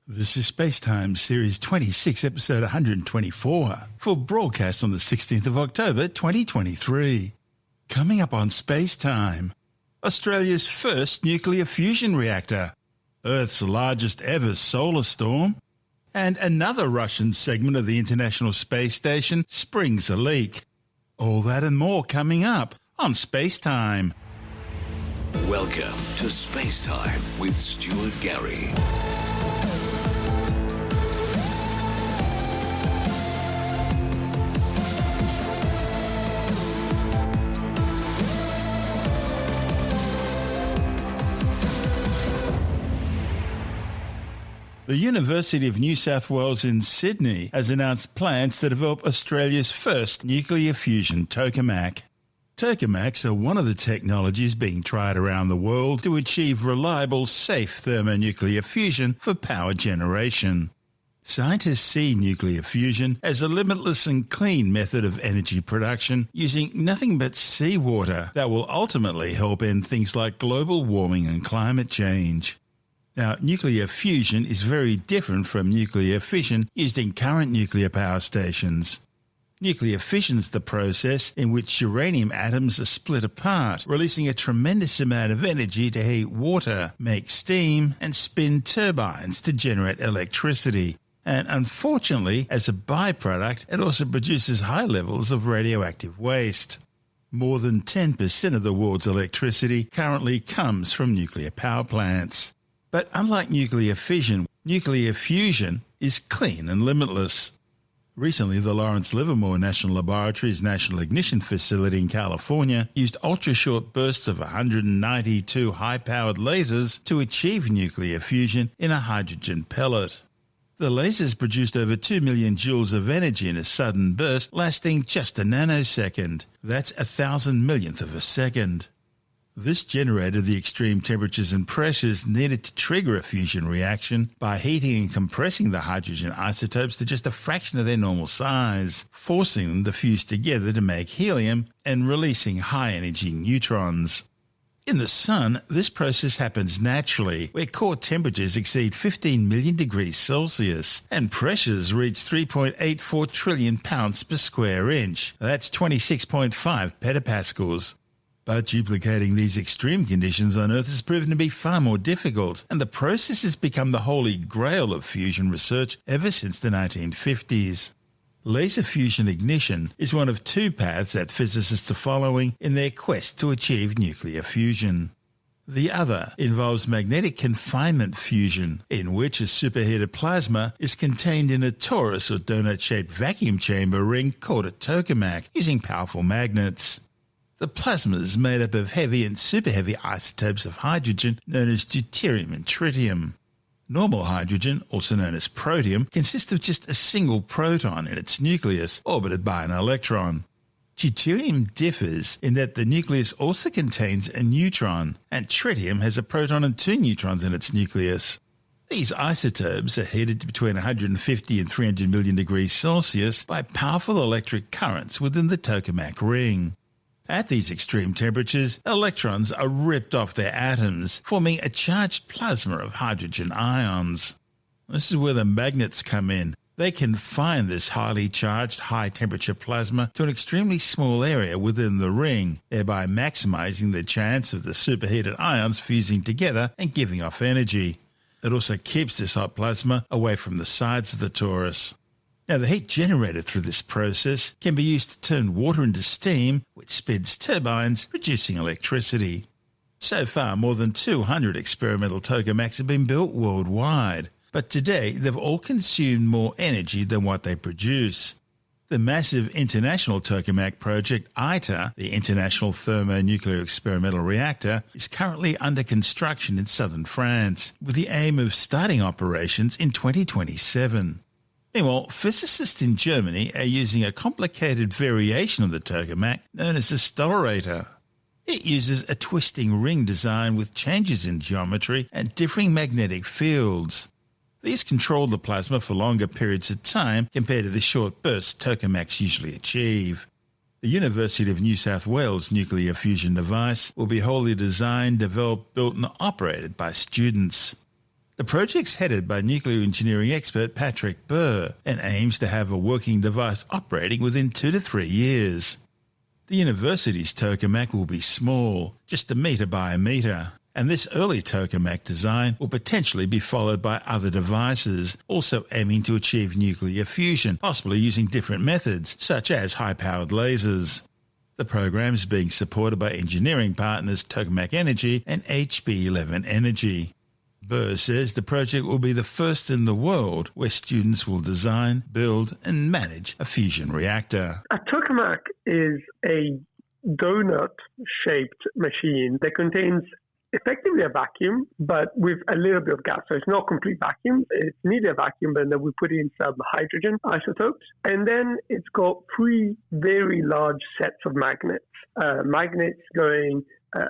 This is SpaceTime Series 26, Episode 124, for broadcast on the 16th of October 2023. Coming up on SpaceTime, Australia's first nuclear fusion reactor, Earth's largest ever solar storm, and another Russian segment of the International Space Station springs a leak. All that and more coming up on SpaceTime. Welcome to SpaceTime with Stuart Gary. The University of New South Wales in Sydney has announced plans to develop Australia's first nuclear fusion tokamak. Tokamaks are one of the technologies being tried around the world to achieve reliable, safe thermonuclear fusion for power generation. Scientists see nuclear fusion as a limitless and clean method of energy production using nothing but seawater that will ultimately help end things like global warming and climate change. Now, nuclear fusion is very different from nuclear fission used in current nuclear power stations. Nuclear fission is the process in which uranium atoms are split apart, releasing a tremendous amount of energy to heat water, make steam, and spin turbines to generate electricity. And unfortunately, as a byproduct, it also produces high levels of radioactive waste. More than 10% of the world's electricity currently comes from nuclear power plants. But unlike nuclear fission, nuclear fusion is clean and limitless. Recently, the Lawrence Livermore National Laboratory's National Ignition Facility in California used ultra-short bursts of 192 high-powered lasers to achieve nuclear fusion in a hydrogen pellet. The lasers produced over 2 million joules of energy in a sudden burst lasting just a nanosecond. That's 1,000 millionth of a second. This generated the extreme temperatures and pressures needed to trigger a fusion reaction by heating and compressing the hydrogen isotopes to just a fraction of their normal size, forcing them to fuse together to make helium and releasing high-energy neutrons. In the Sun, this process happens naturally, where core temperatures exceed 15 million degrees Celsius and pressures reach 3.84 trillion pounds per square inch. That's 26.5 petapascals. But duplicating these extreme conditions on Earth has proven to be far more difficult, and the process has become the holy grail of fusion research ever since the 1950s. Laser fusion ignition is one of two paths that physicists are following in their quest to achieve nuclear fusion. The other involves magnetic confinement fusion, in which a superheated plasma is contained in a torus or donut-shaped vacuum chamber ring called a tokamak using powerful magnets. The plasma is made up of heavy and superheavy isotopes of hydrogen known as deuterium and tritium. Normal hydrogen, also known as protium, consists of just a single proton in its nucleus, orbited by an electron. Deuterium differs in that the nucleus also contains a neutron, and tritium has a proton and two neutrons in its nucleus. These isotopes are heated to between 150 and 300 million degrees Celsius by powerful electric currents within the tokamak ring. At these extreme temperatures, electrons are ripped off their atoms, forming a charged plasma of hydrogen ions. This is where the magnets come in. They confine this highly charged, high-temperature plasma to an extremely small area within the ring, thereby maximizing the chance of the superheated ions fusing together and giving off energy. It also keeps this hot plasma away from the sides of the torus. Now, the heat generated through this process can be used to turn water into steam, which spins turbines, producing electricity. So far, more than 200 experimental tokamaks have been built worldwide, but today they've all consumed more energy than what they produce. The massive international tokamak project ITER, the International Thermonuclear Experimental Reactor, is currently under construction in southern France, with the aim of starting operations in 2027. Meanwhile, physicists in Germany are using a complicated variation of the tokamak known as Accelerator. It uses a twisting ring design with changes in geometry and differing magnetic fields. These control the plasma for longer periods of time compared to the short bursts tokamaks usually achieve. The University of New South Wales nuclear fusion device will be wholly designed, developed, built and operated by students. The project's headed by nuclear engineering expert Patrick Burr and aims to have a working device operating within 2 to 3 years. The university's tokamak will be small, just 1 metre by 1 metre, and this early tokamak design will potentially be followed by other devices, also aiming to achieve nuclear fusion, possibly using different methods, such as high-powered lasers. The program is being supported by engineering partners Tokamak Energy and HB11 Energy. Burr says the project will be the first in the world where students will design, build and manage a fusion reactor. A tokamak is a donut-shaped machine that contains effectively a vacuum, but with a little bit of gas. So it's not complete vacuum. It's nearly a vacuum, but then we put in some hydrogen isotopes. And then it's got 3 very large sets of magnets. Magnets going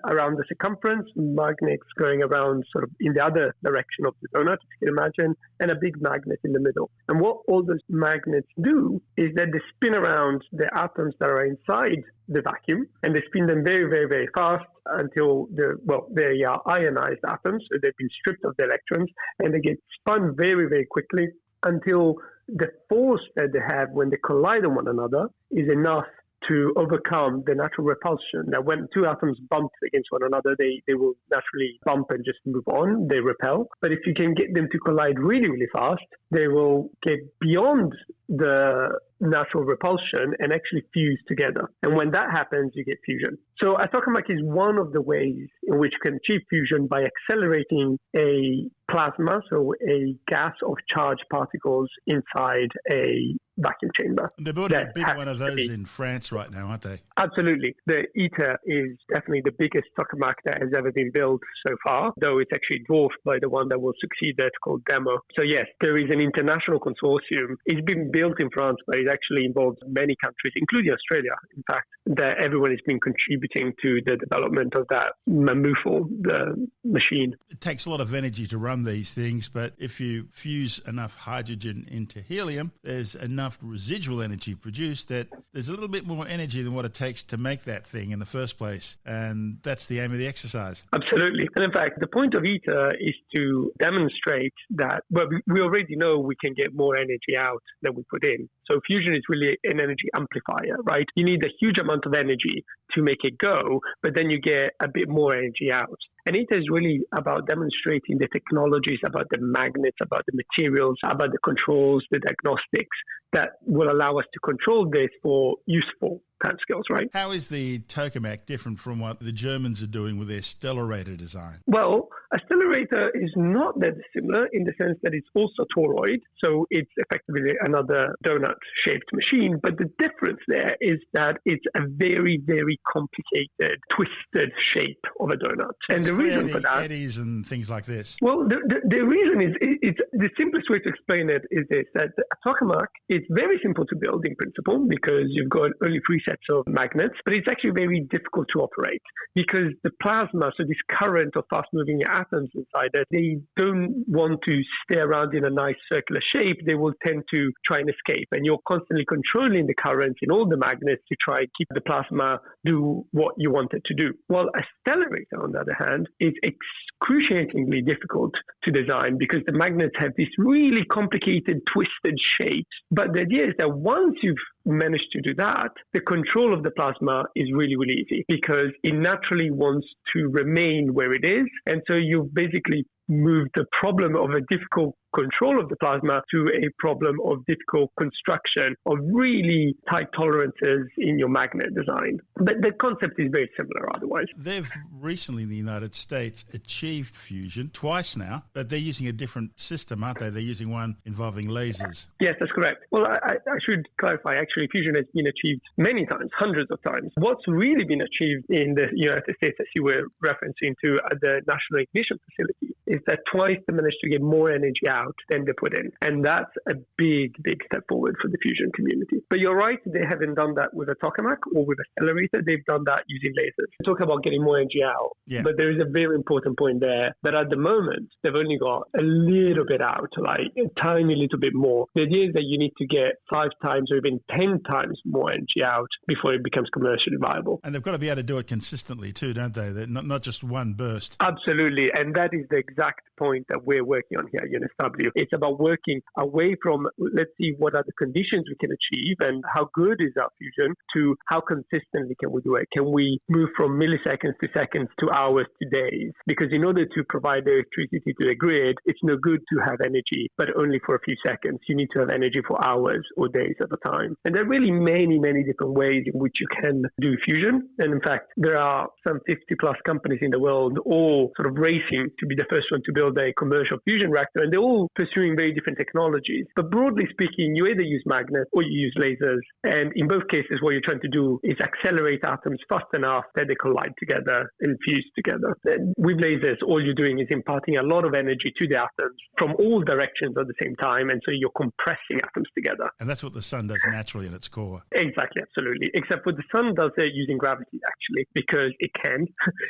around the circumference, magnets going around sort of in the other direction of the donut, if you can imagine, and a big magnet in the middle. And what all those magnets do is that they spin around the atoms that are inside the vacuum, and they spin them very, very, very fast until they are ionized atoms, so they've been stripped of the electrons, and they get spun very, very quickly until the force that they have when they collide on one another is enough to overcome the natural repulsion. Now, when 2 atoms bump against one another, they will naturally bump and just move on. They repel. But if you can get them to collide really, really fast, they will get beyond the natural repulsion and actually fuse together. And when that happens, you get fusion. So a tokamak is one of the ways in which you can achieve fusion by accelerating a plasma, so a gas of charged particles inside a vacuum chamber. They're building a big one of those in France right now, aren't they? Absolutely. The ITER is definitely the biggest tokamak that has ever been built so far, though it's actually dwarfed by the one that will succeed that's called Demo. So yes, there is an international consortium. It's been built in France, but it actually involves many countries, including Australia, in fact, that everyone has been contributing to the development of that mammothal, the machine. It takes a lot of energy to run these things, but if you fuse enough hydrogen into helium, there's enough residual energy produced that there's a little bit more energy than what it takes to make that thing in the first place. And that's the aim of the exercise. Absolutely. And in fact, the point of ITER is to demonstrate that, well, we already know we can get more energy out than we put in. So fusion is really an energy amplifier, right? You need a huge amount of energy to make it go, but then you get a bit more energy out. And it is really about demonstrating the technologies, about the magnets, about the materials, about the controls, the diagnostics that will allow us to control this for useful timescales, right? How is the tokamak different from what the Germans are doing with their Accelerator design? Well, Accelerator is not that dissimilar in the sense that it's also toroid, so it's effectively another donut-shaped machine, but the difference there is that it's a very, very complicated, twisted shape of a donut. So and the reason for that... eddies and things like this. Well, the reason is, it's the simplest way to explain it is this, that a tokamak is very simple to build in principle because you've got only 3 sets of magnets, but it's actually very difficult to operate because the plasma, so this current of fast-moving atoms inside it, they don't want to stay around in a nice circular shape. They will tend to try and escape, and you're constantly controlling the current in all the magnets to try and keep the plasma do what you want it to do. While Accelerator, on the other hand, is excruciatingly difficult to design because the magnets have these really complicated, twisted shapes. But the idea is that once you've managed to do that, the control of the plasma is really, really easy because it naturally wants to remain where it is. And so you basically move the problem of a difficult control of the plasma to a problem of difficult construction of really tight tolerances in your magnet design. But the concept is very similar otherwise. They've recently in the United States achieved fusion twice now, but they're using a different system, aren't they? They're using one involving lasers. Yes, that's correct. Well, I should clarify, actually, fusion has been achieved many times, hundreds of times. What's really been achieved in the United States, as you were referencing to at the National Ignition Facility, is that twice they managed to get more energy out out than they put in. And that's a big, big step forward for the fusion community. But you're right, they haven't done that with a tokamak or with Accelerator. They've done that using lasers. Talk about getting more energy out. Yeah. But there is a very important point there that at the moment, they've only got a little bit out, like a tiny little bit more. The idea is that you need to get 5 times or even 10 times more energy out before it becomes commercially viable. And they've got to be able to do it consistently too, don't they? They're not just one burst. Absolutely. And that is the exact point that we're working on here at UNSW. It's about working away from, let's see what are the conditions we can achieve and how good is our fusion, to how consistently can we do it? Can we move from milliseconds to seconds to hours to days? Because in order to provide the electricity to the grid, it's no good to have energy, but only for a few seconds. You need to have energy for hours or days at a time. And there are really many, many different ways in which you can do fusion. And in fact, there are some 50 plus companies in the world all sort of racing to be the first one to build a commercial fusion reactor. And they're all pursuing very different technologies. But broadly speaking, you either use magnets or you use lasers. And in both cases, what you're trying to do is accelerate atoms fast enough that they collide together and fuse together. And with lasers, all you're doing is imparting a lot of energy to the atoms from all directions at the same time. And so you're compressing atoms together. And that's what the sun does naturally in its core. Exactly, absolutely. Except for the sun does it using gravity, actually, because it can.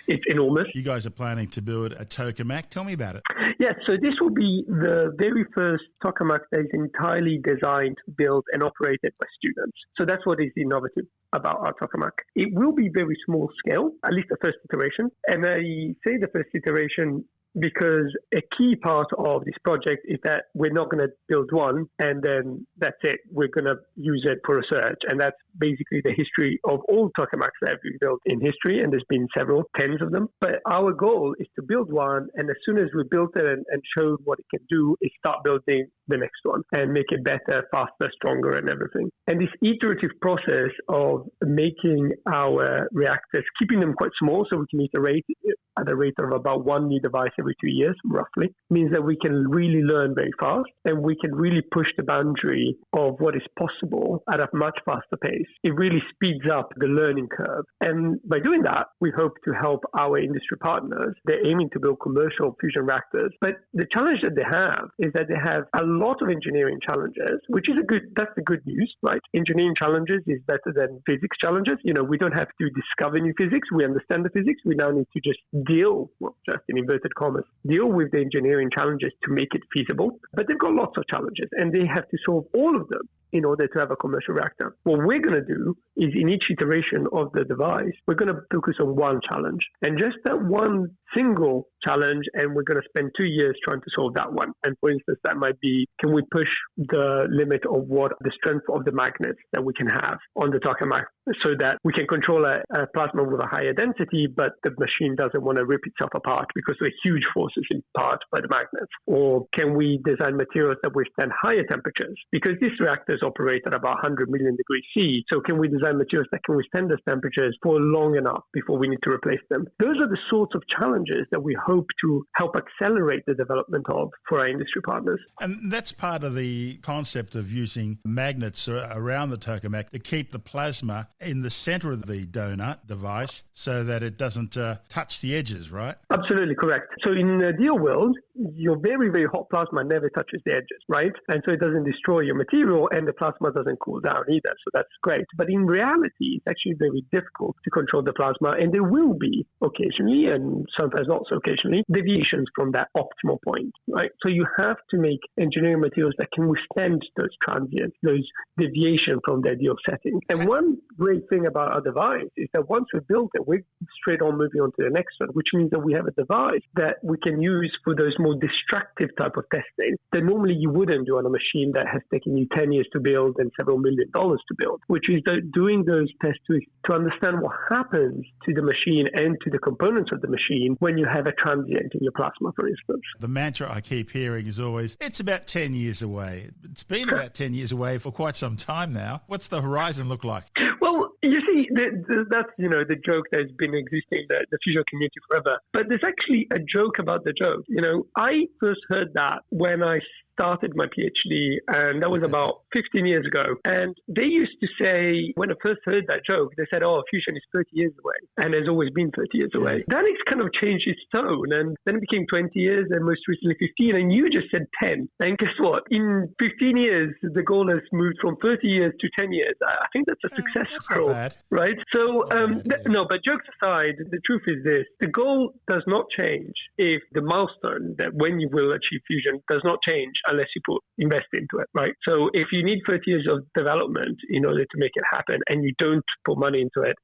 It's enormous. You guys are planning to build a tokamak. Tell me about it. Yes, so this will be the very first tokamak that is entirely designed, built, and operated by students. So that's what is innovative about our tokamak. It will be very small scale, at least the first iteration. And I say the first iteration because a key part of this project is that we're not going to build one and then that's it. We're going to use it for research. And that's basically the history of all tokamaks that have been built in history. And there's been several, tens of them. But our goal is to build one. And as soon as we built it and showed what it can do, is start building the next one and make it better, faster, stronger, and everything. And this iterative process of making our reactors, keeping them quite small so we can iterate at a rate of about 1 new device every 2 years, roughly, means that we can really learn very fast and we can really push the boundary of what is possible at a much faster pace. It really speeds up the learning curve. And by doing that, we hope to help our industry partners. They're aiming to build commercial fusion reactors. But the challenge that they have is that they have a lot of engineering challenges, which is that's the good news, right? Engineering challenges is better than physics challenges. You know, we don't have to discover new physics. We understand the physics. We now need to just deal, well, just in inverted commas, deal with the engineering challenges to make it feasible. But they've got lots of challenges and they have to solve all of them in order to have a commercial reactor. What we're going to do is in each iteration of the device, we're going to focus on one challenge and just that one single challenge. And we're going to spend 2 years trying to solve that one. And for instance, that might be, can we push the limit of what the strength of the magnets that we can have on the tokamak so that we can control a plasma with a higher density, but the machine doesn't want to rip itself apart because there are huge forces imparted by the magnets? Or can we design materials that withstand higher temperatures? Because these reactors operate at about 100 million degrees C. So can we design materials that can withstand those temperatures for long enough before we need to replace them? Those are the sorts of challenges that we hope to help accelerate the development of for our industry partners. And that's part of the concept of using magnets around the tokamak to keep the plasma in the center of the donut device so that it doesn't touch the edges, right? Absolutely correct. So in the ideal world, your very, very hot plasma never touches the edges, right? And so it doesn't destroy your material and the plasma doesn't cool down either. So that's great. But in reality, it's actually very difficult to control the plasma. And there will be occasionally, and sometimes not so occasionally, deviations from that optimal point, right? So you have to make engineering materials that can withstand those transients, those deviations from the ideal setting. And one great thing about our device is that once we build it, we're straight on moving on to the next one, which means that we have a device that we can use for those more destructive type of testing that normally you wouldn't do on a machine that has taken you 10 years to build and several $1 million to build, which is doing those tests to understand what happens to the machine and to the components of the machine when you have a transient in your plasma, for instance. The mantra I keep hearing is always, it's about 10 years away. It's been about 10 years away for quite some time now. What's the horizon look like? Well, you see, that's, the joke that's been existing in the fusion community forever. But there's actually a joke about the joke. I first heard that when I started my PhD, and that was about 15 years ago. And they used to say, when I first heard that joke, they said, oh, fusion is 30 years away, and has always been 30 years away. Then it's kind of changed its tone, and then it became 20 years, and most recently 15, and you just said 10. And guess what? In 15 years, the goal has moved from 30 years to 10 years. I think that's a success scroll, right? So, no, but jokes aside, the truth is this. The goal does not change if the milestone that when you will achieve fusion does not change unless you invest into it, right? So if you need 30 years of development in order to make it happen and you don't put money into it,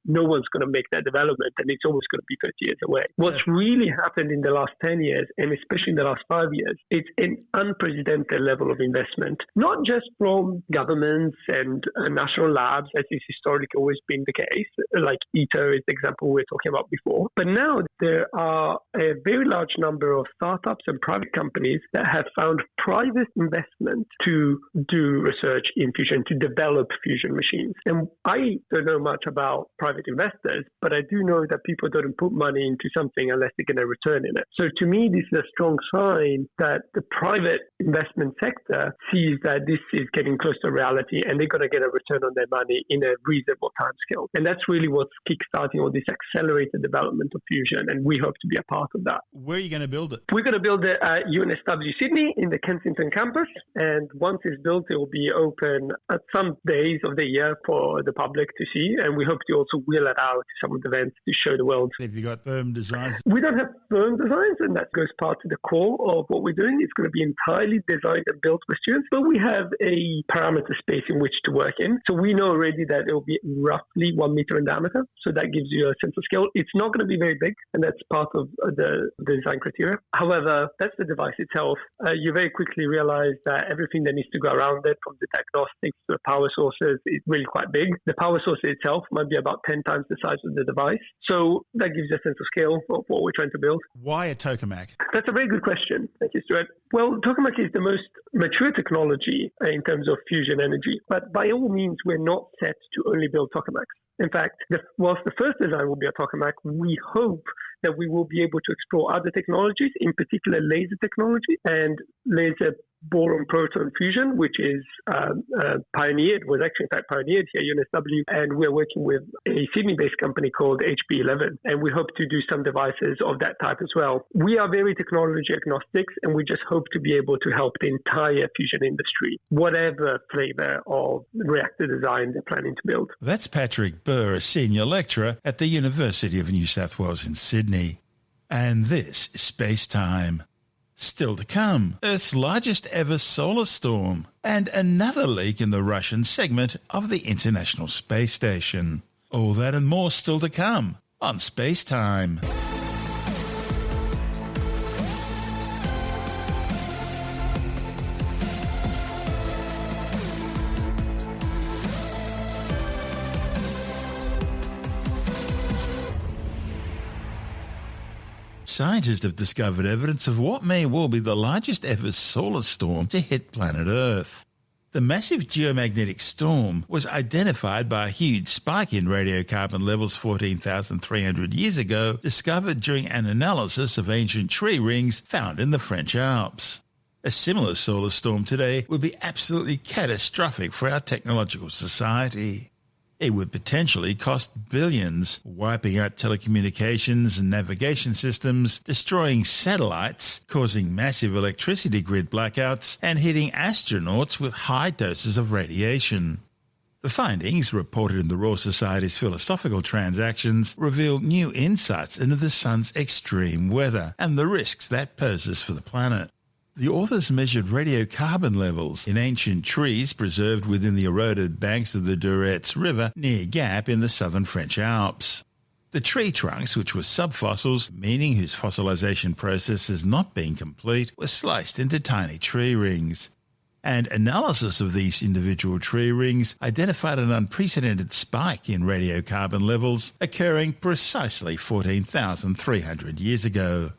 no one's going to make that development, and it's always going to be 30 years away. What's really happened in the last 10 years, and especially in the last 5 years, it's an unprecedented level of investment, not just from governments and national labs, as is historically always been the case, like ITER is the example we were talking about before. But now there are a very large number of startups and private companies that have found private investment to do research in fusion, to develop fusion machines. And I don't know much about private investors, but I do know that people don't put money into something unless they're going to return in it. So to me, this is a strong sign that the private investment sector sees that this is getting close to reality and they're going to get a return on their money in a reasonable timescale. And that's really what's kickstarting all this accelerated development of fusion, and we hope to be a part of that. Where are you going to build it? We're going to build it at UNSW Sydney in the Kensington campus, and once it's built, it will be open at some days of the year for the public to see, and we hope to also wheel it out to some of the events to show the world. Have you got firm designs? We don't have firm designs, and that goes part to the core of what we're doing. It's going to be entirely designed and built with students, but we have a parameter space in which to work in. So we know already that it will be roughly 1 meter in diameter. So that gives you a sense of scale. It's not going to be very big, and that's part of the design criteria. However, that's the device itself. You very quickly realize that everything that needs to go around it, from the diagnostics to the power sources, is really quite big. The power source itself might be about 10 times the size of the device. So that gives you a sense of scale of what we're trying to build. Why a tokamak? That's a very good question. Thank you, Stuart. Well, tokamak is the most mature technology in terms of fusion energy, but by all means, we're not set to only build tokamaks. In fact, whilst the first design will be a tokamak, we hope that we will be able to explore other technologies, in particular laser technology and laser boron-proton fusion, which is pioneered here at UNSW, and we're working with a Sydney-based company called HB11, and we hope to do some devices of that type as well. We are very technology agnostic, and we just hope to be able to help the entire fusion industry, whatever flavor of reactor design they're planning to build. That's Patrick Burr, a senior lecturer at the University of New South Wales in Sydney. And this is SpaceTime. Still to come, Earth's largest ever solar storm, and another leak in the Russian segment of the International Space Station. All that and more still to come on SpaceTime. Scientists have discovered evidence of what may well be the largest ever solar storm to hit planet Earth. The massive geomagnetic storm was identified by a huge spike in radiocarbon levels 14,300 years ago, discovered during an analysis of ancient tree rings found in the French Alps. A similar solar storm today would be absolutely catastrophic for our technological society. It would potentially cost billions, wiping out telecommunications and navigation systems, destroying satellites, causing massive electricity grid blackouts, and hitting astronauts with high doses of radiation. The findings, reported in the Royal Society's Philosophical Transactions, reveal new insights into the sun's extreme weather and the risks that poses for the planet. The authors measured radiocarbon levels in ancient trees preserved within the eroded banks of the Durets River near Gap in the southern French Alps. The tree trunks, which were subfossils, meaning whose fossilization process has not been complete, were sliced into tiny tree rings. And analysis of these individual tree rings identified an unprecedented spike in radiocarbon levels occurring precisely 14,300 years ago.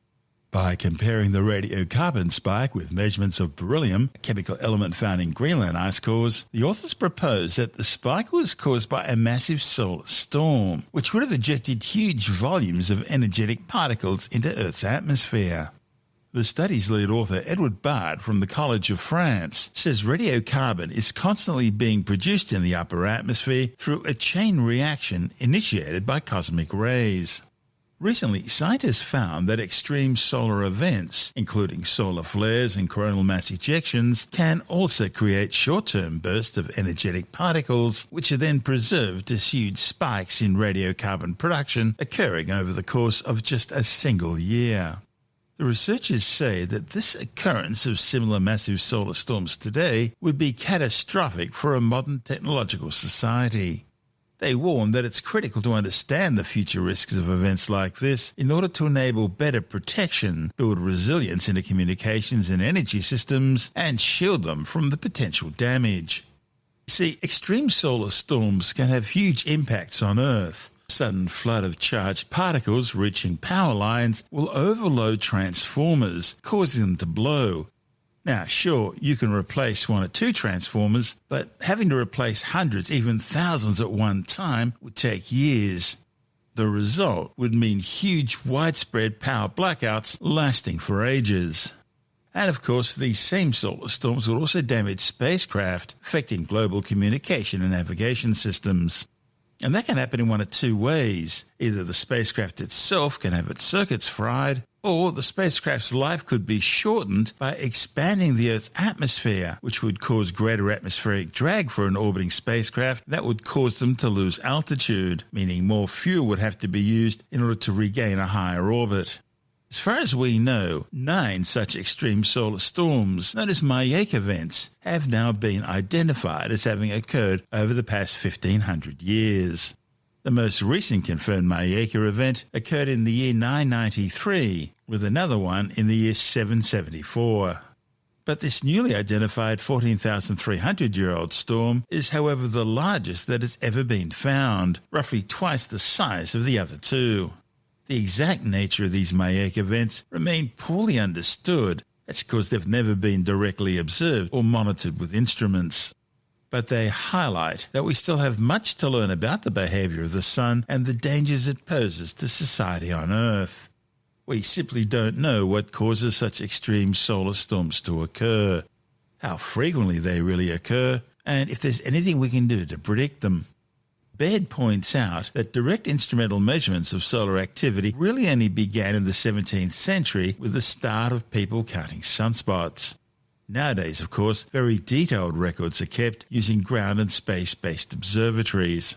By comparing the radiocarbon spike with measurements of beryllium, a chemical element found in Greenland ice cores, the authors proposed that the spike was caused by a massive solar storm, which would have ejected huge volumes of energetic particles into Earth's atmosphere. The study's lead author, Edward Bard from the College of France, says radiocarbon is constantly being produced in the upper atmosphere through a chain reaction initiated by cosmic rays. Recently, scientists found that extreme solar events, including solar flares and coronal mass ejections, can also create short-term bursts of energetic particles, which are then preserved as huge spikes in radiocarbon production occurring over the course of just a single year. The researchers say that this occurrence of similar massive solar storms today would be catastrophic for a modern technological society. They warn that it's critical to understand the future risks of events like this in order to enable better protection, build resilience into communications and energy systems, and shield them from the potential damage. See, extreme solar storms can have huge impacts on Earth. A sudden flood of charged particles reaching power lines will overload transformers, causing them to blow. Now, sure, you can replace one or two transformers, but having to replace hundreds, even thousands at one time would take years. The result would mean huge, widespread power blackouts lasting for ages. And of course, these same solar storms would also damage spacecraft, affecting global communication and navigation systems. And that can happen in one of two ways. Either the spacecraft itself can have its circuits fried, or the spacecraft's life could be shortened by expanding the Earth's atmosphere, which would cause greater atmospheric drag for an orbiting spacecraft that would cause them to lose altitude, meaning more fuel would have to be used in order to regain a higher orbit. As far as we know, 9 such extreme solar storms, known as Mayak events, have now been identified as having occurred over the past 1,500 years. The most recent confirmed Mayak event occurred in the year 993, with another one in the year 774. But this newly identified 14,300-year-old storm is, however, the largest that has ever been found, roughly twice the size of the other two. The exact nature of these Mayak events remain poorly understood. That's because they've never been directly observed or monitored with instruments. But they highlight that we still have much to learn about the behaviour of the Sun and the dangers it poses to society on Earth. We simply don't know what causes such extreme solar storms to occur, how frequently they really occur, and if there's anything we can do to predict them. Baird points out that direct instrumental measurements of solar activity really only began in the 17th century with the start of people counting sunspots. Nowadays, of course, very detailed records are kept using ground and space-based observatories.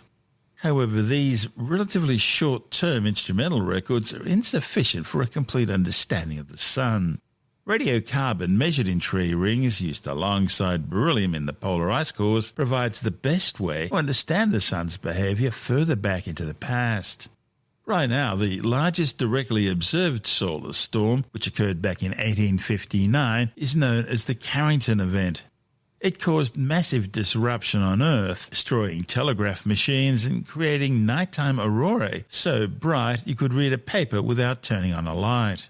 However, these relatively short-term instrumental records are insufficient for a complete understanding of the Sun. Radiocarbon measured in tree rings used alongside beryllium in the polar ice cores provides the best way to understand the Sun's behaviour further back into the past. Right now, the largest directly observed solar storm, which occurred back in 1859, is known as the Carrington event. It caused massive disruption on Earth, destroying telegraph machines and creating nighttime aurorae so bright you could read a paper without turning on a light.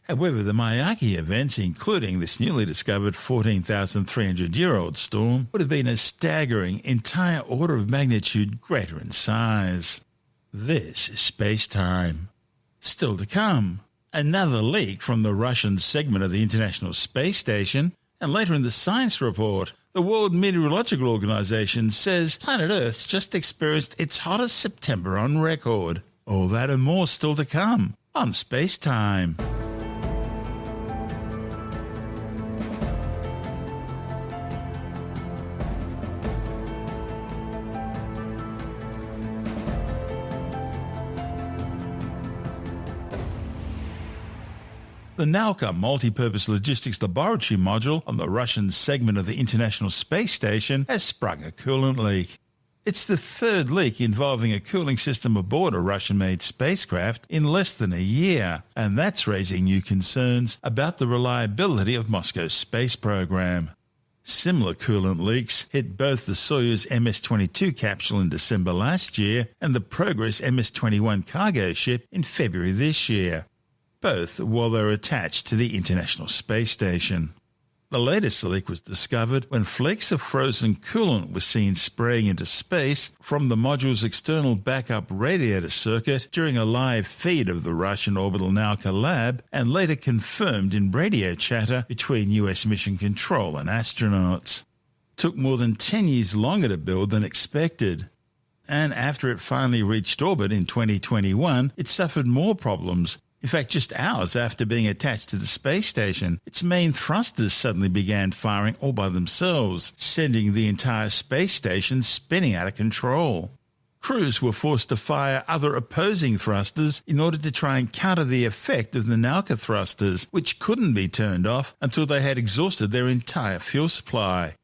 However, the Mayak events, including this newly discovered 14,300-year-old storm, would have been a staggering entire order of magnitude greater in size. This is SpaceTime. Still to come, another leak from the Russian segment of the International Space Station, and later in the science report, the World Meteorological Organization says planet Earth's just experienced its hottest September on record. All that and more still to come on SpaceTime. The Nauka multipurpose logistics laboratory module on the Russian segment of the International Space Station has sprung a coolant leak. It's the third leak involving a cooling system aboard a Russian-made spacecraft in less than a year, and that's raising new concerns about the reliability of Moscow's space program. Similar coolant leaks hit both the Soyuz MS-22 capsule in December last year and the Progress MS-21 cargo ship in February this year, both while they're attached to the International Space Station. The latest leak was discovered when flakes of frozen coolant were seen spraying into space from the module's external backup radiator circuit during a live feed of the Russian orbital Nauka lab, and later confirmed in radio chatter between US mission control and astronauts. It took more than 10 years longer to build than expected. And after it finally reached orbit in 2021, it suffered more problems. In fact, just hours after being attached to the space station, its main thrusters suddenly began firing all by themselves, sending the entire space station spinning out of control. Crews were forced to fire other opposing thrusters in order to try and counter the effect of the Nauka thrusters, which couldn't be turned off until they had exhausted their entire fuel supply.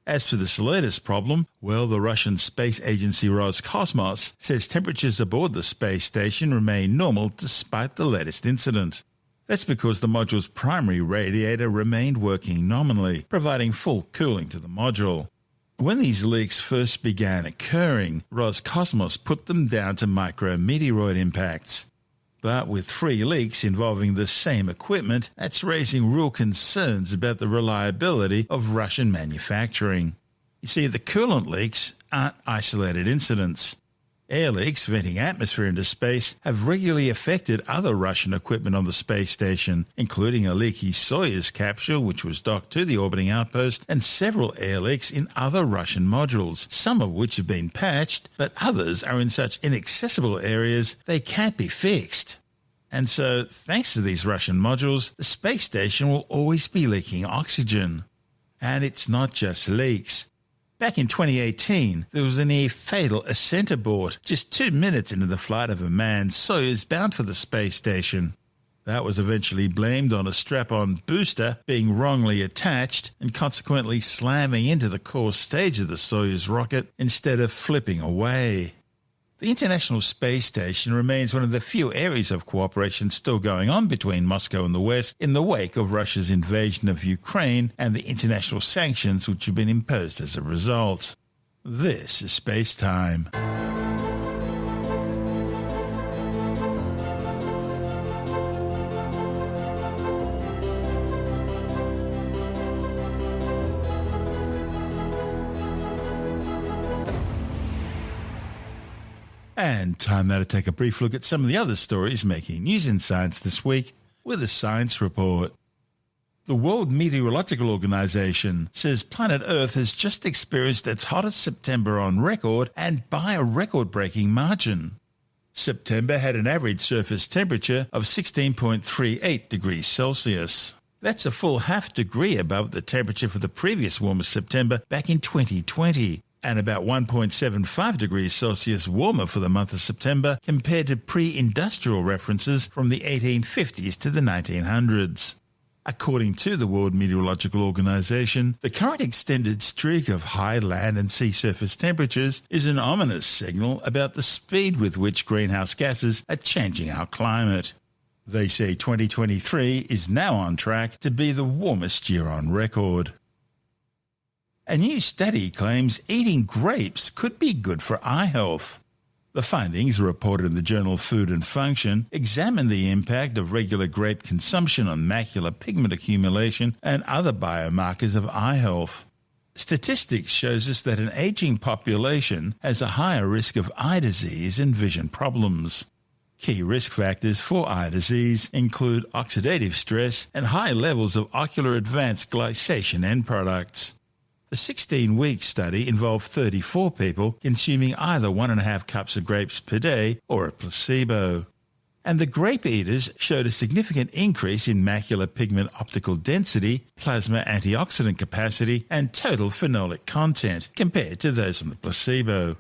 As for this latest problem, well, the Russian space agency Roscosmos says temperatures aboard the space station remain normal despite the latest incident. That's because the module's primary radiator remained working nominally, providing full cooling to the module. When these leaks first began occurring, Roscosmos put them down to micrometeoroid impacts. But with 3 leaks involving the same equipment, that's raising real concerns about the reliability of Russian manufacturing. You see, the coolant leaks aren't isolated incidents. Air leaks venting atmosphere into space have regularly affected other Russian equipment on the space station, including a leaky Soyuz capsule which was docked to the orbiting outpost, and several air leaks in other Russian modules, some of which have been patched, but others are in such inaccessible areas they can't be fixed. And so, thanks to these Russian modules, the space station will always be leaking oxygen. And it's not just leaks. Back in 2018, there was a near-fatal ascent abort just 2 minutes into the flight of a manned Soyuz bound for the space station. That was eventually blamed on a strap-on booster being wrongly attached and consequently slamming into the core stage of the Soyuz rocket instead of flipping away. The International Space Station remains one of the few areas of cooperation still going on between Moscow and the West in the wake of Russia's invasion of Ukraine and the international sanctions which have been imposed as a result. This is SpaceTime. And time now to take a brief look at some of the other stories making news in science this week with a science report. The World Meteorological Organization says planet Earth has just experienced its hottest September on record, and by a record-breaking margin. September had an average surface temperature of 16.38 degrees Celsius. That's a full half degree above the temperature for the previous warmest September back in 2020. And about 1.75 degrees Celsius warmer for the month of September compared to pre-industrial references from the 1850s to the 1900s. According to the World Meteorological Organization, the current extended streak of high land and sea surface temperatures is an ominous signal about the speed with which greenhouse gases are changing our climate. They say 2023 is now on track to be the warmest year on record. A new study claims eating grapes could be good for eye health. The findings, reported in the journal Food and Function, examine the impact of regular grape consumption on macular pigment accumulation and other biomarkers of eye health. Statistics shows us that an aging population has a higher risk of eye disease and vision problems. Key risk factors for eye disease include oxidative stress and high levels of ocular advanced glycation end products. The 16-week study involved 34 people consuming either 1.5 cups of grapes per day or a placebo. And the grape eaters showed a significant increase in macular pigment optical density, plasma antioxidant capacity, and total phenolic content compared to those on the placebo.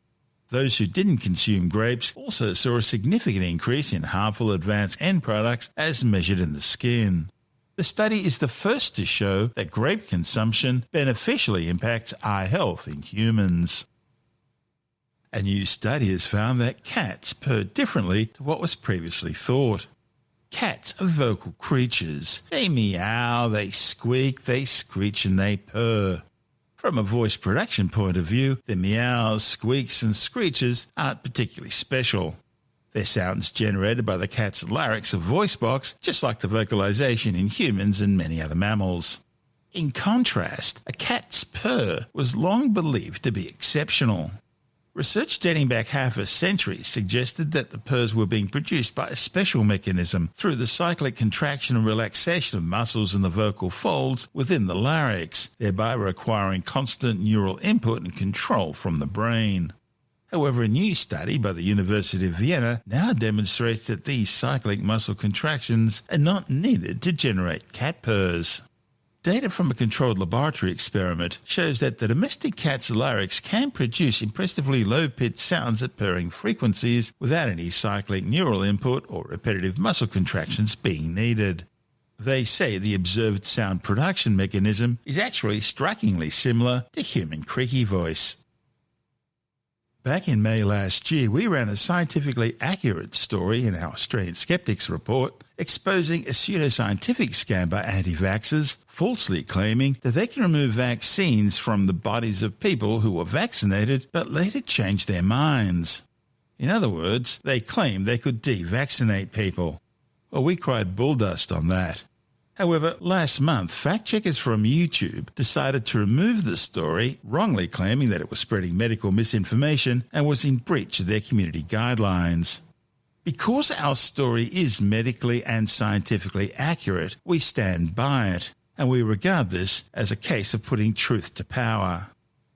Those who didn't consume grapes also saw a significant increase in harmful advanced end products as measured in the skin. The study is the first to show that grape consumption beneficially impacts eye health in humans. A new study has found that cats purr differently to what was previously thought. Cats are vocal creatures. They meow, they squeak, they screech, and they purr. From a voice production point of view, the meows, squeaks, and screeches aren't particularly special. They're sounds generated by the cat's larynx or voice box, just like the vocalization in humans and many other mammals. In contrast, a cat's purr was long believed to be exceptional. Research dating back half a century suggested that the purrs were being produced by a special mechanism through the cyclic contraction and relaxation of muscles in the vocal folds within the larynx, thereby requiring constant neural input and control from the brain. However, a new study by the University of Vienna now demonstrates that these cyclic muscle contractions are not needed to generate cat purrs. Data from a controlled laboratory experiment shows that the domestic cat's larynx can produce impressively low-pitched sounds at purring frequencies without any cyclic neural input or repetitive muscle contractions being needed. They say the observed sound production mechanism is actually strikingly similar to human creaky voice. Back in May last year, we ran a scientifically accurate story in our Australian Skeptics report exposing a pseudoscientific scam by anti-vaxxers falsely claiming that they can remove vaccines from the bodies of people who were vaccinated but later changed their minds. In other words, they claimed they could devaccinate people. Well, we cried bulldust on that. However, last month, fact-checkers from YouTube decided to remove the story, wrongly claiming that it was spreading medical misinformation and was in breach of their community guidelines. Because our story is medically and scientifically accurate, we stand by it, and we regard this as a case of putting truth to power.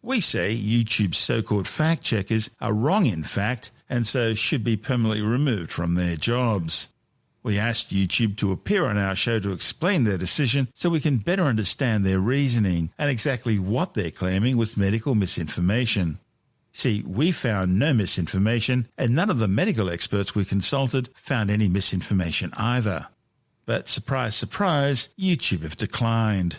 We say YouTube's so-called fact-checkers are wrong in fact, and so should be permanently removed from their jobs. We asked YouTube to appear on our show to explain their decision so we can better understand their reasoning and exactly what they're claiming was medical misinformation. See, we found no misinformation, and none of the medical experts we consulted found any misinformation either. But surprise, surprise, YouTube have declined.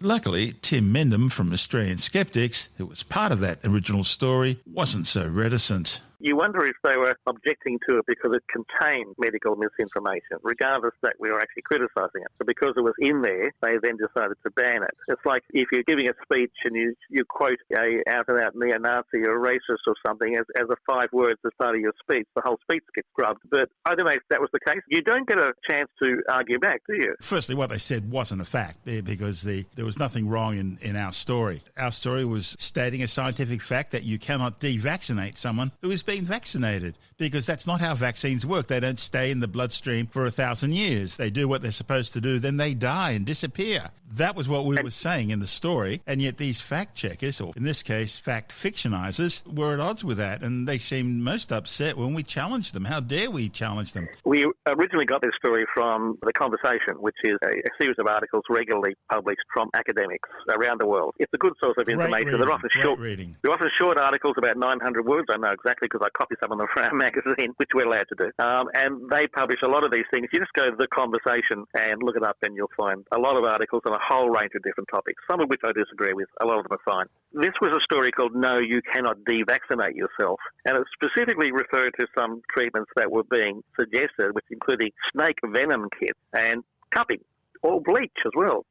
Luckily, Tim Mendham from Australian Skeptics, who was part of that original story, wasn't so reticent. You wonder if they were objecting to it because it contained medical misinformation, regardless that we were actually criticising it. So because it was in there, they then decided to ban it. It's like if you're giving a speech and you quote a out-and-out neo-Nazi or racist or something as a 5 words as part of your speech, the whole speech gets scrubbed. But I don't know if that was the case. You don't get a chance to argue back, do you? Firstly, what they said wasn't a fact because there was nothing wrong in our story. Our story was stating a scientific fact that you cannot devaccinate someone who is being vaccinated, because that's not how vaccines work. They don't stay in the bloodstream for 1,000 years. They do what they're supposed to do, then they die and disappear. That was what we were saying in the story, and yet these fact-checkers, or in this case, fact-fictionizers, were at odds with that, and they seemed most upset when we challenged them. How dare we challenge them? We originally got this story from The Conversation, which is a series of articles regularly published from academics around the world. It's a good source of information. They're often short articles, about 900 words. I know exactly because I copy some of them from our magazine, which we're allowed to do. And they publish a lot of these things. You just go to The Conversation and look it up, and you'll find a lot of articles on a whole range of different topics, some of which I disagree with. A lot of them are fine. This was a story called No, You Cannot Devaccinate Yourself, and it specifically referred to some treatments that were being suggested, which including snake venom kits and cupping, or bleach as well,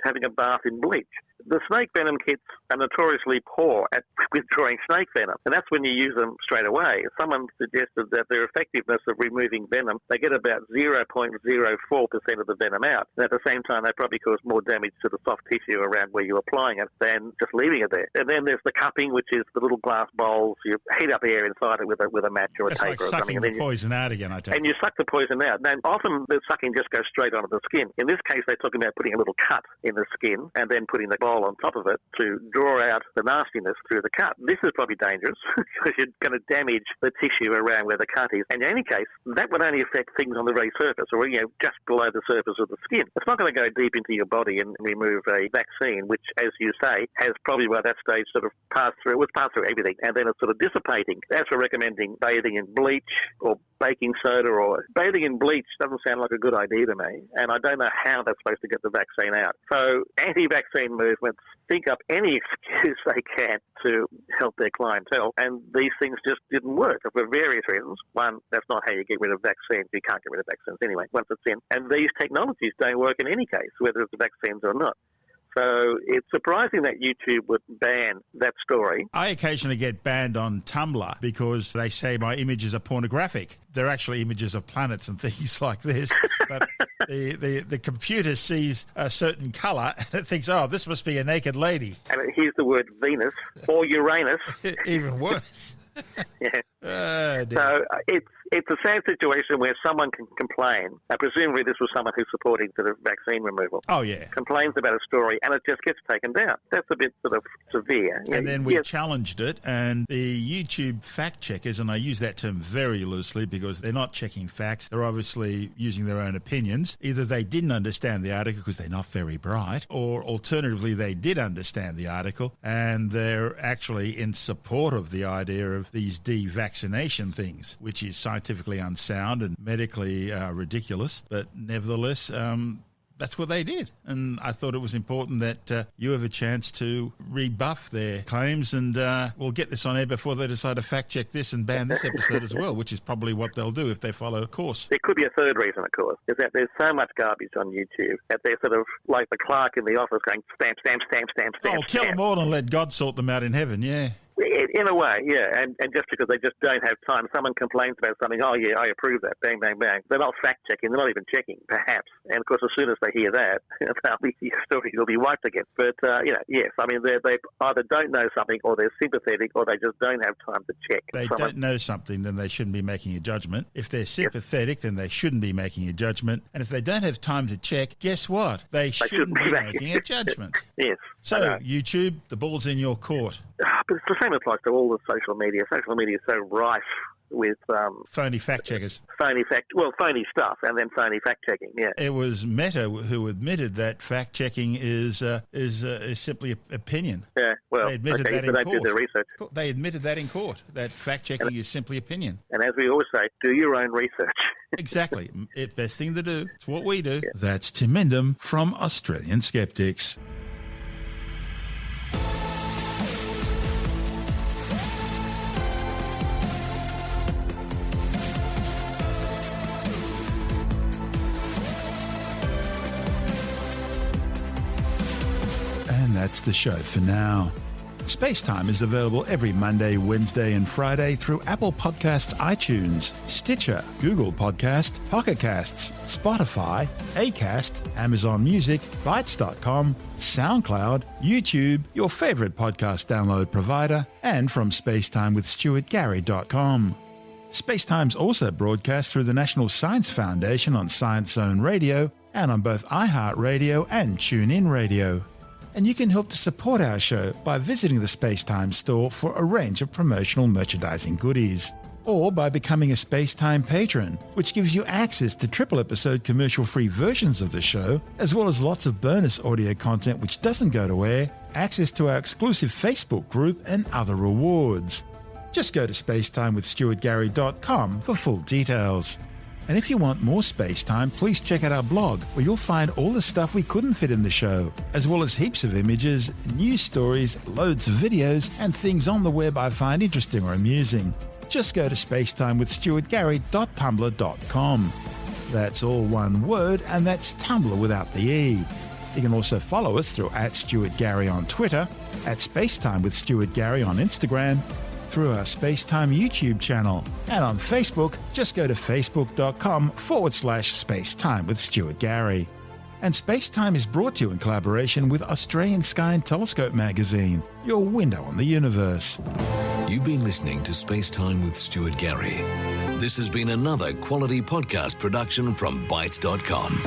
having a bath in bleach. The snake venom kits are notoriously poor at withdrawing snake venom, and that's when you use them straight away. Someone suggested that their effectiveness of removing venom, they get about 0.04% of the venom out, and at the same time they probably cause more damage to the soft tissue around where you're applying it than just leaving it there. And then there's the cupping, which is the little glass bowls. You heat up air inside it with a match or a taper like or something. And then poison out again, I take it. And you suck the poison out. Now, often the sucking just goes straight onto the skin. In this case, they're talking about putting a little cut in the skin and then putting the bowl on top of it to draw out the nastiness through the cut. This is probably dangerous because you're going to damage the tissue around where the cut is. And in any case, that would only affect things on the very surface, or just below the surface of the skin. It's not going to go deep into your body and remove a vaccine, which, as you say, has probably by that stage sort of passed through everything, and then it's sort of dissipating. As for recommending bathing in bleach or baking soda, or bathing in bleach doesn't sound like a good idea to me, and I don't know how that's supposed to get the vaccine out. So anti-vaccine movements think up any excuse they can to help their clientele, and these things just didn't work for various reasons. One, that's not how you get rid of vaccines. You can't get rid of vaccines anyway, once it's in. And these technologies don't work in any case, whether it's the vaccines or not. So it's surprising that YouTube would ban that story. I occasionally get banned on Tumblr because they say my images are pornographic. They're actually images of planets and things like this. But the computer sees a certain colour and it thinks, oh, this must be a naked lady. And it hears the word Venus or Uranus. Even worse. Yeah. Oh, so it's a sad situation where someone can complain. Presumably this was someone who's supporting sort of vaccine removal. Oh, yeah. Complains about a story and it just gets taken down. That's a bit sort of severe. And then we challenged it, and the YouTube fact checkers, and I use that term very loosely because they're not checking facts. They're obviously using their own opinions. Either they didn't understand the article because they're not very bright, or alternatively they did understand the article and they're actually in support of the idea of these de-vaccination things, which is scientifically unsound and medically ridiculous. But nevertheless, that's what they did. And I thought it was important that you have a chance to rebuff their claims, and we'll get this on air before they decide to fact-check this and ban this episode as well, which is probably what they'll do if they follow course. There could be a third reason, of course, is that there's so much garbage on YouTube that they're sort of like the clerk in the office going stamp, stamp, stamp, stamp, stamp. Oh, kill them all and let God sort them out in heaven, yeah. In a way, yeah, and just because they just don't have time. Someone complains about something, oh yeah, I approve that, bang, bang, bang. They're not fact-checking, they're not even checking, perhaps. And of course, as soon as they hear that, the story will be wiped again. But, yes, I mean, they either don't know something or they're sympathetic or they just don't have time to check. They don't know something, then they shouldn't be making a judgment. If they're sympathetic, then they shouldn't be making a judgment. And if they don't have time to check, guess what? They shouldn't be making a judgment. Yes. So, YouTube, the ball's in your court. But it's the same applies to all the social media. Social media is so rife with phony fact checkers. Phony stuff, and then phony fact checking. Yeah, it was Meta who admitted that fact checking is simply opinion. Yeah, well, they admitted that in court. They did their research. They admitted that in court. That fact checking is simply opinion. And as we always say, do your own research. Exactly, best thing to do. It's what we do. Yeah. That's Tim Mendham from Australian Skeptics. That's the show for now. SpaceTime is available every Monday, Wednesday and Friday through Apple Podcasts, iTunes, Stitcher, Google Podcast, Pocket Casts, Spotify, Acast, Amazon Music, Bytes.com, SoundCloud, YouTube, your favourite podcast download provider, and from spacetimewithstuartgary.com. SpaceTime's also broadcast through the National Science Foundation on Science Zone Radio and on both iHeartRadio and TuneIn Radio. And you can help to support our show by visiting the SpaceTime store for a range of promotional merchandising goodies. Or by becoming a SpaceTime patron, which gives you access to triple-episode commercial-free versions of the show, as well as lots of bonus audio content which doesn't go to air, access to our exclusive Facebook group, and other rewards. Just go to spacetimewithstuartgary.com for full details. And if you want more SpaceTime, please check out our blog, where you'll find all the stuff we couldn't fit in the show, as well as heaps of images, news stories, loads of videos, and things on the web I find interesting or amusing. Just go to spacetimewithstuartgary.tumblr.com. That's all one word, and that's Tumblr without the E. You can also follow us through @StuartGary on Twitter, @SpaceTimeWithStuartGary on Instagram, through our SpaceTime YouTube channel. And on Facebook, just go to facebook.com/SpaceTime with Stuart Gary. And SpaceTime is brought to you in collaboration with Australian Sky and Telescope magazine, your window on the universe. You've been listening to SpaceTime with Stuart Gary. This has been another quality podcast production from Bytes.com.